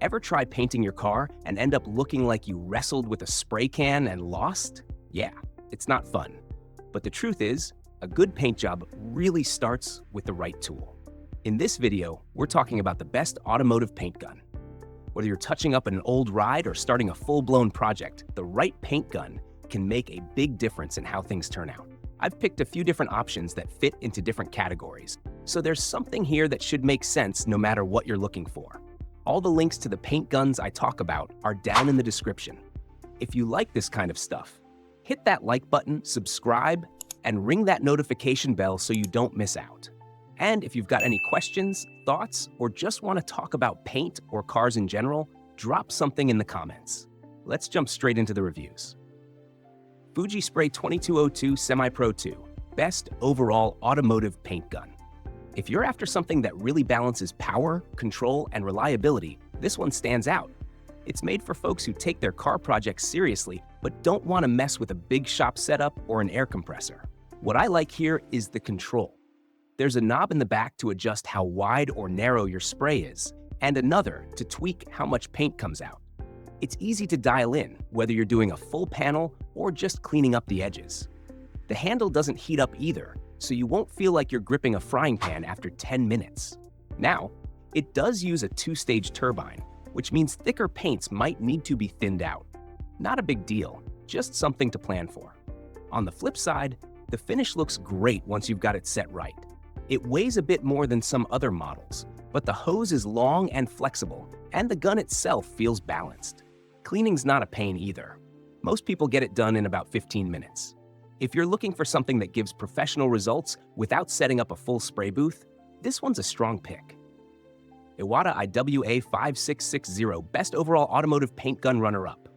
Ever try painting your car and end up looking like you wrestled with a spray can and lost? Yeah, it's not fun. But the truth is, a good paint job really starts with the right tool. In this video, we're talking about the best automotive paint gun. Whether you're touching up an old ride or starting a full-blown project, the right paint gun can make a big difference in how things turn out. I've picked a few different options that fit into different categories, so there's something here that should make sense no matter what you're looking for. All the links to the paint guns I talk about are down in the description. If you like this kind of stuff, hit that like button, subscribe, and ring that notification bell so you don't miss out. And if you've got any questions, thoughts, or just want to talk about paint or cars in general, drop something in the comments. Let's jump straight into the reviews. Fuji Spray 2202 Semi-Pro 2, best overall automotive paint gun. If you're after something that really balances power, control, and reliability, this one stands out. It's made for folks who take their car projects seriously but don't want to mess with a big shop setup or an air compressor. What I like here is the control. There's a knob in the back to adjust how wide or narrow your spray is, and another to tweak how much paint comes out. It's easy to dial in, whether you're doing a full panel or just cleaning up the edges. The handle doesn't heat up either, so you won't feel like you're gripping a frying pan after 10 minutes. Now, it does use a two-stage turbine, which means thicker paints might need to be thinned out. Not a big deal, just something to plan for. On the flip side, the finish looks great once you've got it set right. It weighs a bit more than some other models, but the hose is long and flexible, and the gun itself feels balanced. Cleaning's not a pain either. Most people get it done in about 15 minutes. If you're looking for something that gives professional results without setting up a full spray booth, this one's a strong pick. Iwata IWA 5660 Best Overall Automotive Paint Gun Runner-Up.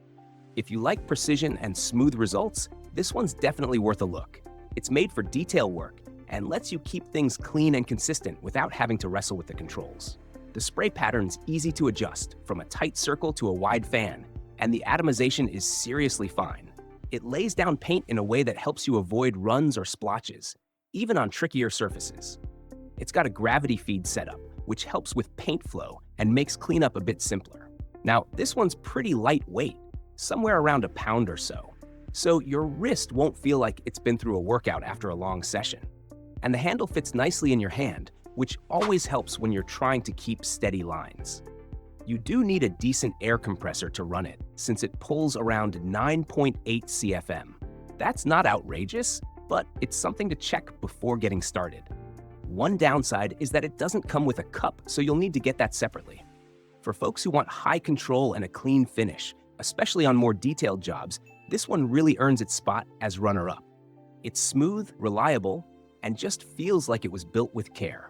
If you like precision and smooth results, this one's definitely worth a look. It's made for detail work and lets you keep things clean and consistent without having to wrestle with the controls. The spray pattern's easy to adjust, from a tight circle to a wide fan, and the atomization is seriously fine. It lays down paint in a way that helps you avoid runs or splotches, even on trickier surfaces. It's got a gravity feed setup, which helps with paint flow and makes cleanup a bit simpler. Now, this one's pretty lightweight, somewhere around a pound or so your wrist won't feel like it's been through a workout after a long session. And the handle fits nicely in your hand, which always helps when you're trying to keep steady lines. You do need a decent air compressor to run it, since it pulls around 9.8 CFM. That's not outrageous, but it's something to check before getting started. One downside is that it doesn't come with a cup, so you'll need to get that separately. For folks who want high control and a clean finish, especially on more detailed jobs, this one really earns its spot as runner-up. It's smooth, reliable, and just feels like it was built with care.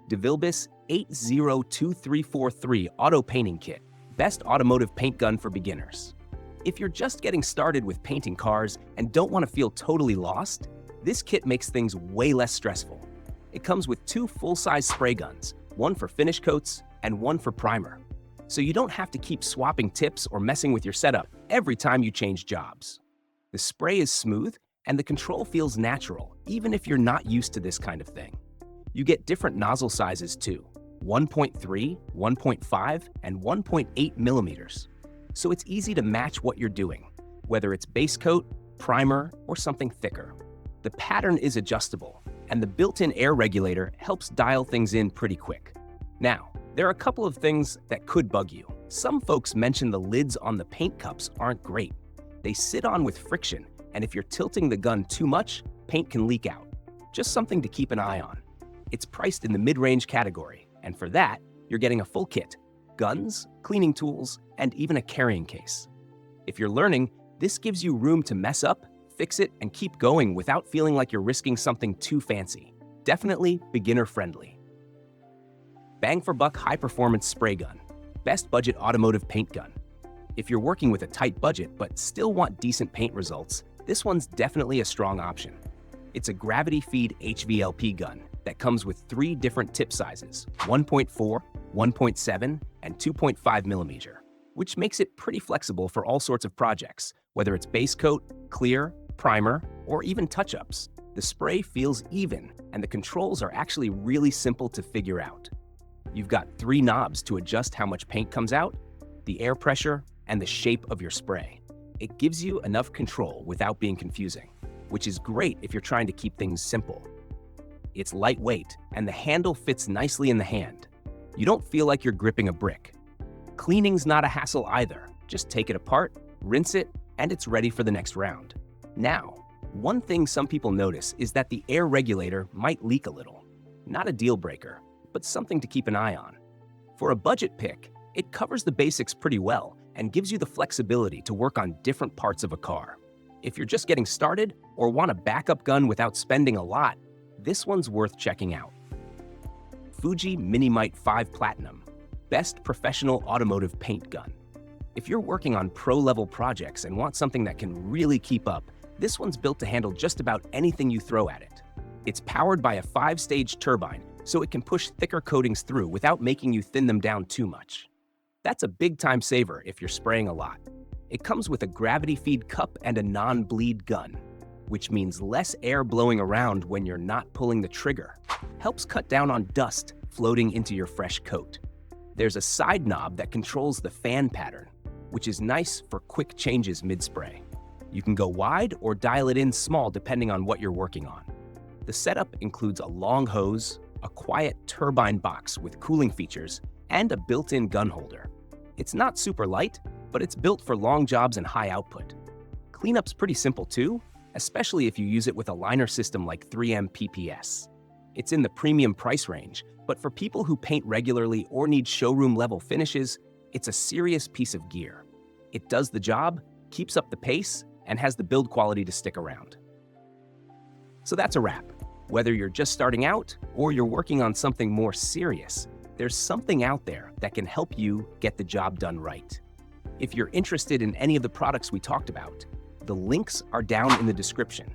DeVilbiss 802343 Auto Painting Kit, best automotive paint gun for beginners. If you're just getting started with painting cars and don't want to feel totally lost, this kit makes things way less stressful. It comes with two full-size spray guns, one for finish coats and one for primer. So you don't have to keep swapping tips or messing with your setup every time you change jobs. The spray is smooth and the control feels natural, even if you're not used to this kind of thing. You get different nozzle sizes too, 1.3, 1.5, and 1.8 millimeters. So it's easy to match what you're doing, whether it's base coat, primer, or something thicker. The pattern is adjustable, and the built-in air regulator helps dial things in pretty quick. Now, there are a couple of things that could bug you. Some folks mention the lids on the paint cups aren't great. They sit on with friction, and if you're tilting the gun too much, paint can leak out. Just something to keep an eye on. It's priced in the mid-range category, and for that, you're getting a full kit: guns, cleaning tools, and even a carrying case. If you're learning, this gives you room to mess up, fix it, and keep going without feeling like you're risking something too fancy. Definitely beginner-friendly. Bang for buck high-performance spray gun, best budget automotive paint gun. If you're working with a tight budget but still want decent paint results, this one's definitely a strong option. It's a gravity feed HVLP gun that comes with 3 different tip sizes, 1.4, 1.7, and 2.5 millimeter, which makes it pretty flexible for all sorts of projects, whether it's base coat, clear, primer, or even touch-ups. The spray feels even, and the controls are actually really simple to figure out. You've got 3 knobs to adjust how much paint comes out, the air pressure, and the shape of your spray. It gives you enough control without being confusing, which is great if you're trying to keep things simple. It's lightweight, and the handle fits nicely in the hand. You don't feel like you're gripping a brick. Cleaning's not a hassle either. Just take it apart, rinse it, and it's ready for the next round. Now, one thing some people notice is that the air regulator might leak a little. Not a deal breaker, but something to keep an eye on. For a budget pick, it covers the basics pretty well and gives you the flexibility to work on different parts of a car. If you're just getting started or want a backup gun without spending a lot, this one's worth checking out. Fuji Minimite 5 Platinum, best professional automotive paint gun. If you're working on pro-level projects and want something that can really keep up, this one's built to handle just about anything you throw at it. It's powered by a 5-stage turbine, so it can push thicker coatings through without making you thin them down too much. That's a big time saver if you're spraying a lot. It comes with a gravity feed cup and a non-bleed gun, which means less air blowing around when you're not pulling the trigger. Helps cut down on dust floating into your fresh coat. There's a side knob that controls the fan pattern, which is nice for quick changes mid-spray. You can go wide or dial it in small depending on what you're working on. The setup includes a long hose, a quiet turbine box with cooling features, and a built-in gun holder. It's not super light, but it's built for long jobs and high output. Cleanup's pretty simple too, especially if you use it with a liner system like 3M PPS. It's in the premium price range, but for people who paint regularly or need showroom-level finishes, it's a serious piece of gear. It does the job, keeps up the pace, and has the build quality to stick around. So that's a wrap. Whether you're just starting out or you're working on something more serious, there's something out there that can help you get the job done right. If you're interested in any of the products we talked about, the links are down in the description.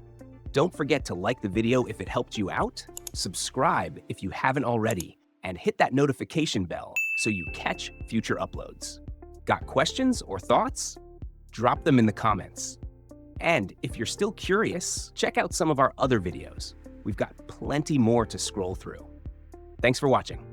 Don't forget to like the video if it helped you out, subscribe if you haven't already, and hit that notification bell so you catch future uploads. Got questions or thoughts? Drop them in the comments. And if you're still curious, check out some of our other videos. We've got plenty more to scroll through. Thanks for watching.